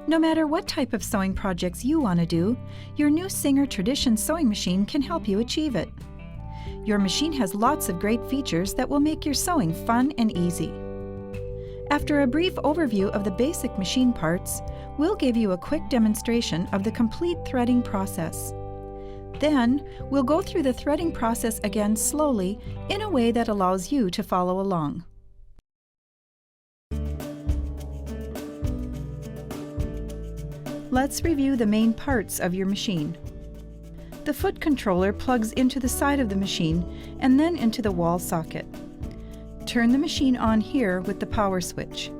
No matter what type of sewing projects you want to do, your new Singer Tradition sewing machine can help you achieve it. Your machine has lots of great features that will make your sewing fun and easy. After a brief overview of the basic machine parts, we'll give you a quick demonstration of the complete threading process. Then, we'll go through the threading process again slowly in a way that allows you to follow along. Let's review the main parts of your machine. The foot controller plugs into the side of the machine and then into the wall socket. Turn the machine on here with the power switch.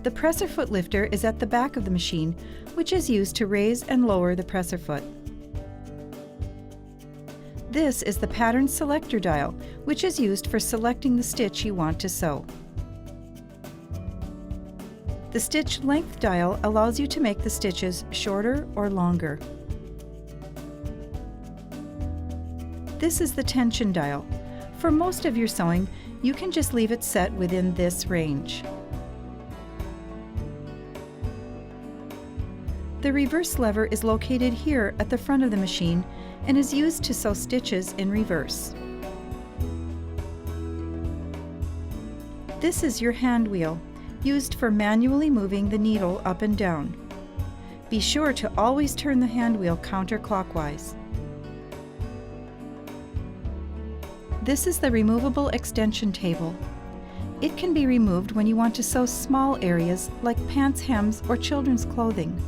The presser foot lifter is at the back of the machine, which is used to raise and lower the presser foot. This is the pattern selector dial, which is used for selecting the stitch you want to sew. The stitch length dial allows you to make the stitches shorter or longer. This is the tension dial. For most of your sewing, you can just leave it set within this range. The reverse lever is located here at the front of the machine and is used to sew stitches in reverse. This is your hand wheel, used for manually moving the needle up and down. Be sure to always turn the hand wheel counterclockwise. This is the removable extension table. It can be removed when you want to sew small areas like pants hems or children's clothing.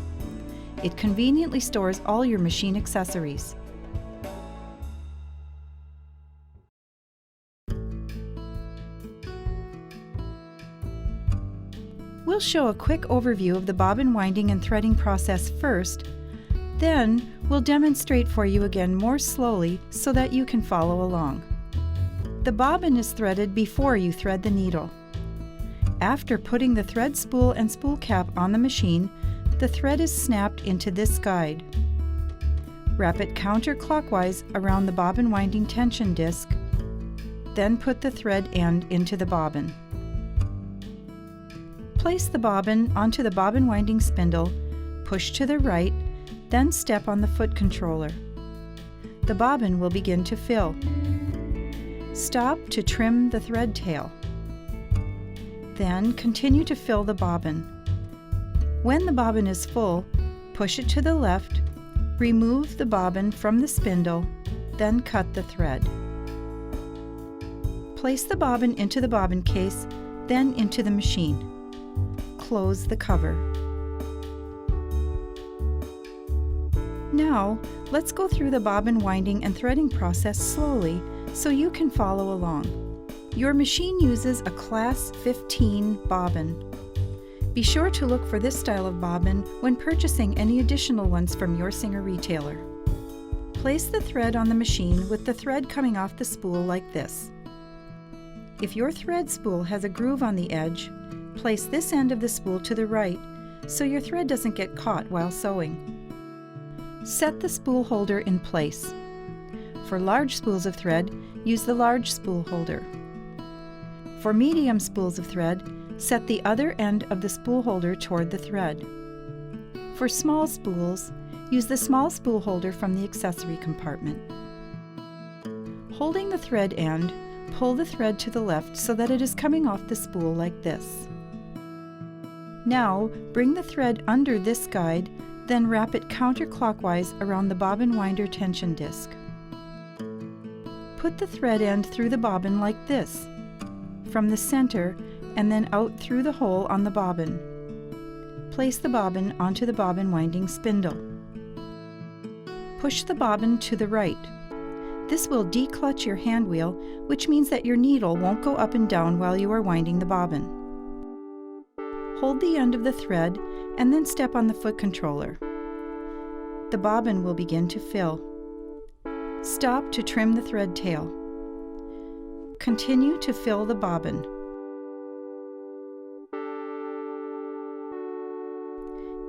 It conveniently stores all your machine accessories. We'll show a quick overview of the bobbin winding and threading process first, then we'll demonstrate for you again more slowly so that you can follow along. The bobbin is threaded before you thread the needle. After putting the thread spool and spool cap on the machine, the thread is snapped into this guide. Wrap it counterclockwise around the bobbin winding tension disc, then put the thread end into the bobbin. Place the bobbin onto the bobbin winding spindle, push to the right, then step on the foot controller. The bobbin will begin to fill. Stop to trim the thread tail. Then continue to fill the bobbin. When the bobbin is full, push it to the left, remove the bobbin from the spindle, then cut the thread. Place the bobbin into the bobbin case, then into the machine. Close the cover. Now, let's go through the bobbin winding and threading process slowly so you can follow along. Your machine uses a Class 15 bobbin. Be sure to look for this style of bobbin when purchasing any additional ones from your Singer retailer. Place the thread on the machine with the thread coming off the spool like this. If your thread spool has a groove on the edge, place this end of the spool to the right so your thread doesn't get caught while sewing. Set the spool holder in place. For large spools of thread, use the large spool holder. For medium spools of thread, set the other end of the spool holder toward the thread. For small spools, use the small spool holder from the accessory compartment. Holding the thread end, pull the thread to the left so that it is coming off the spool like this. Now, bring the thread under this guide, then wrap it counterclockwise around the bobbin winder tension disc. Put the thread end through the bobbin like this, from the center and then out through the hole on the bobbin. Place the bobbin onto the bobbin winding spindle. Push the bobbin to the right. This will declutch your hand wheel, which means that your needle won't go up and down while you are winding the bobbin. Hold the end of the thread and then step on the foot controller. The bobbin will begin to fill. Stop to trim the thread tail. Continue to fill the bobbin.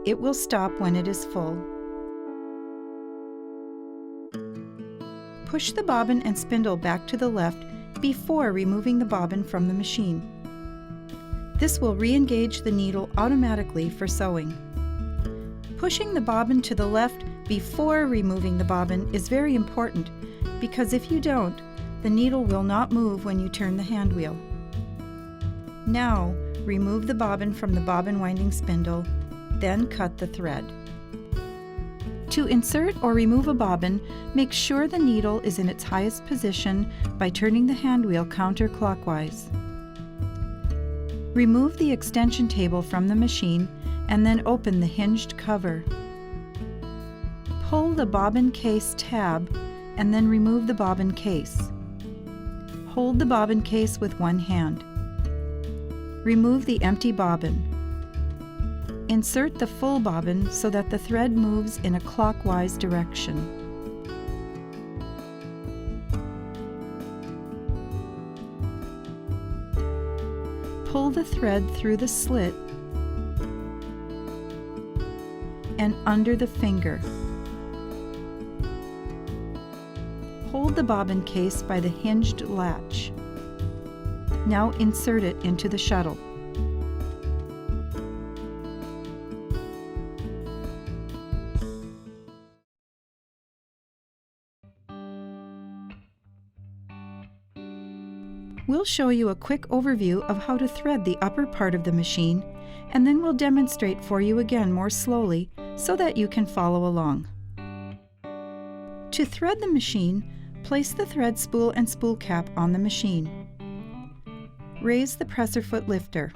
It will stop when it is full. Push the bobbin and spindle back to the left before removing the bobbin from the machine. This will re-engage the needle automatically for sewing. Pushing the bobbin to the left before removing the bobbin is very important because if you don't, the needle will not move when you turn the hand wheel. Now, remove the bobbin from the bobbin winding spindle, then cut the thread. To insert or remove a bobbin, make sure the needle is in its highest position by turning the hand wheel counterclockwise. Remove the extension table from the machine and then open the hinged cover. Pull the bobbin case tab and then remove the bobbin case. Hold the bobbin case with one hand. Remove the empty bobbin. Insert the full bobbin so that the thread moves in a clockwise direction. Pull the thread through the slit and under the finger. Hold the bobbin case by the hinged latch. Now insert it into the shuttle. We'll show you a quick overview of how to thread the upper part of the machine, and then we'll demonstrate for you again more slowly so that you can follow along. To thread the machine, place the thread spool and spool cap on the machine. Raise the presser foot lifter.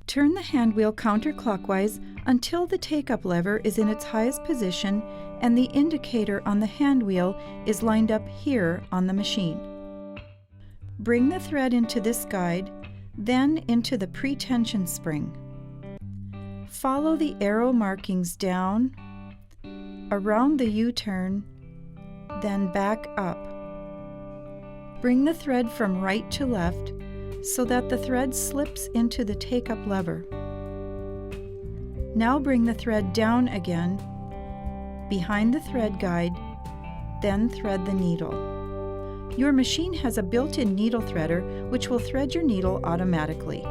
Turn the hand wheel counterclockwise until the take-up lever is in its highest position and the indicator on the hand wheel is lined up here on the machine. Bring the thread into this guide, then into the pre-tension spring. Follow the arrow markings down, around the U-turn, then back up. Bring the thread from right to left so that the thread slips into the take-up lever. Now bring the thread down again, behind the thread guide, then thread the needle. Your machine has a built-in needle threader which will thread your needle automatically.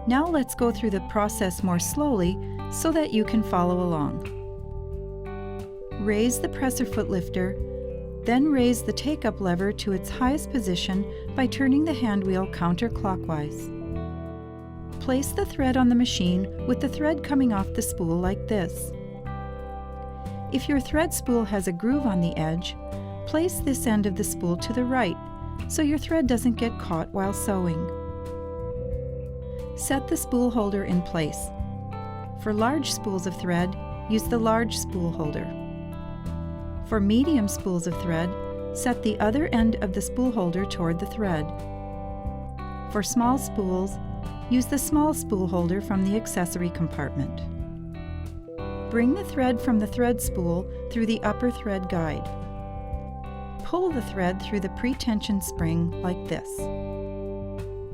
Now let's go through the process more slowly so that you can follow along. Raise the presser foot lifter, then raise the take-up lever to its highest position by turning the hand wheel counterclockwise. Place the thread on the machine with the thread coming off the spool like this. If your thread spool has a groove on the edge, place this end of the spool to the right so your thread doesn't get caught while sewing. Set the spool holder in place. For large spools of thread, use the large spool holder. For medium spools of thread, set the other end of the spool holder toward the thread. For small spools, use the small spool holder from the accessory compartment. Bring the thread from the thread spool through the upper thread guide. Pull the thread through the pre-tension spring like this.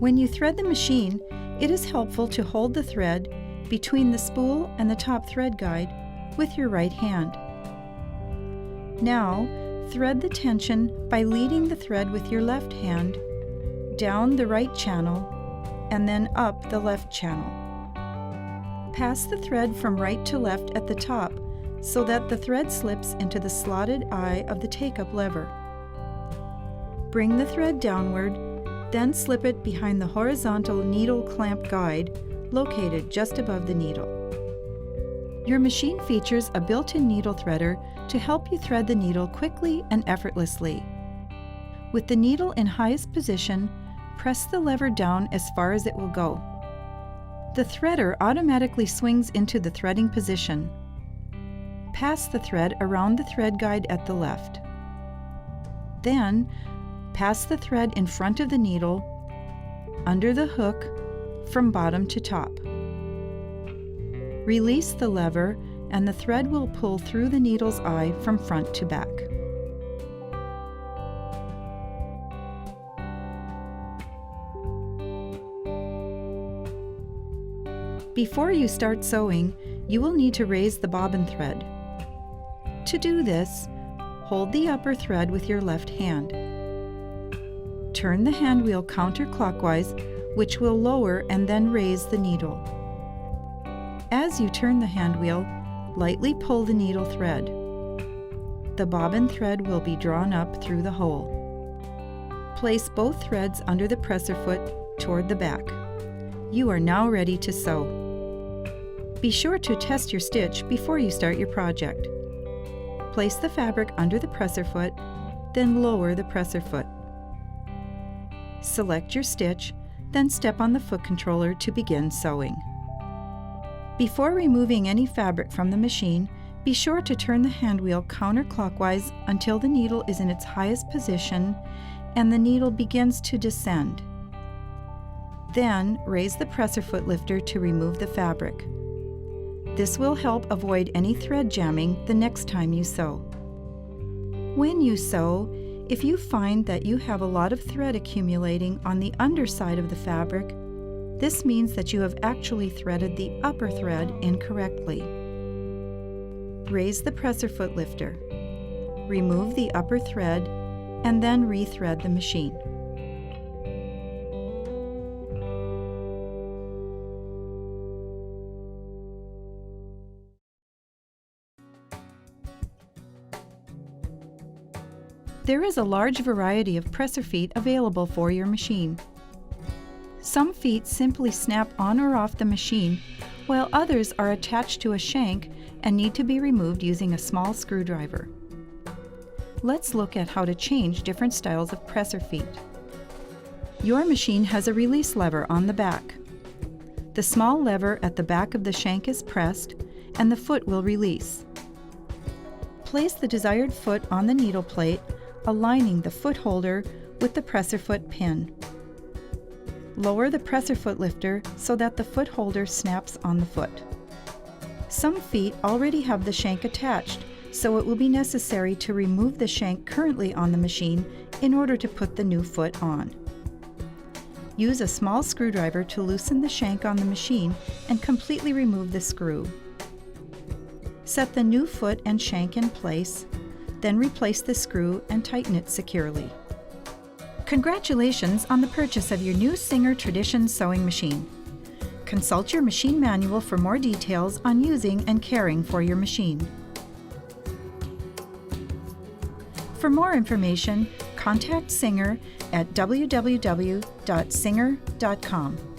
When you thread the machine, it is helpful to hold the thread between the spool and the top thread guide with your right hand. Now, thread the tension by leading the thread with your left hand down the right channel and then up the left channel. Pass the thread from right to left at the top so that the thread slips into the slotted eye of the take-up lever. Bring the thread downward, then slip it behind the horizontal needle clamp guide located just above the needle. Your machine features a built-in needle threader to help you thread the needle quickly and effortlessly. With the needle in highest position, press the lever down as far as it will go. The threader automatically swings into the threading position. Pass the thread around the thread guide at the left. Then, pass the thread in front of the needle, under the hook, from bottom to top. Release the lever and the thread will pull through the needle's eye from front to back. Before you start sewing, you will need to raise the bobbin thread. To do this, hold the upper thread with your left hand. Turn the hand wheel counterclockwise, which will lower and then raise the needle. As you turn the hand wheel, lightly pull the needle thread. The bobbin thread will be drawn up through the hole. Place both threads under the presser foot toward the back. You are now ready to sew. Be sure to test your stitch before you start your project. Place the fabric under the presser foot, then lower the presser foot. Select your stitch, then step on the foot controller to begin sewing. Before removing any fabric from the machine, be sure to turn the hand wheel counterclockwise until the needle is in its highest position and the needle begins to descend. Then raise the presser foot lifter to remove the fabric. This will help avoid any thread jamming the next time you sew. When you sew, if you find that you have a lot of thread accumulating on the underside of the fabric, this means that you have actually threaded the upper thread incorrectly. Raise the presser foot lifter. Remove the upper thread and then re-thread the machine. There is a large variety of presser feet available for your machine. Some feet simply snap on or off the machine, while others are attached to a shank and need to be removed using a small screwdriver. Let's look at how to change different styles of presser feet. Your machine has a release lever on the back. The small lever at the back of the shank is pressed, and the foot will release. Place the desired foot on the needle plate, aligning the foot holder with the presser foot pin. Lower the presser foot lifter so that the foot holder snaps on the foot. Some feet already have the shank attached, so it will be necessary to remove the shank currently on the machine in order to put the new foot on. Use a small screwdriver to loosen the shank on the machine and completely remove the screw. Set the new foot and shank in place, then replace the screw and tighten it securely. Congratulations on the purchase of your new Zingger Tradition sewing machine. Consult your machine manual for more details on using and caring for your machine. For more information, contact Zingger at www.zingger.com.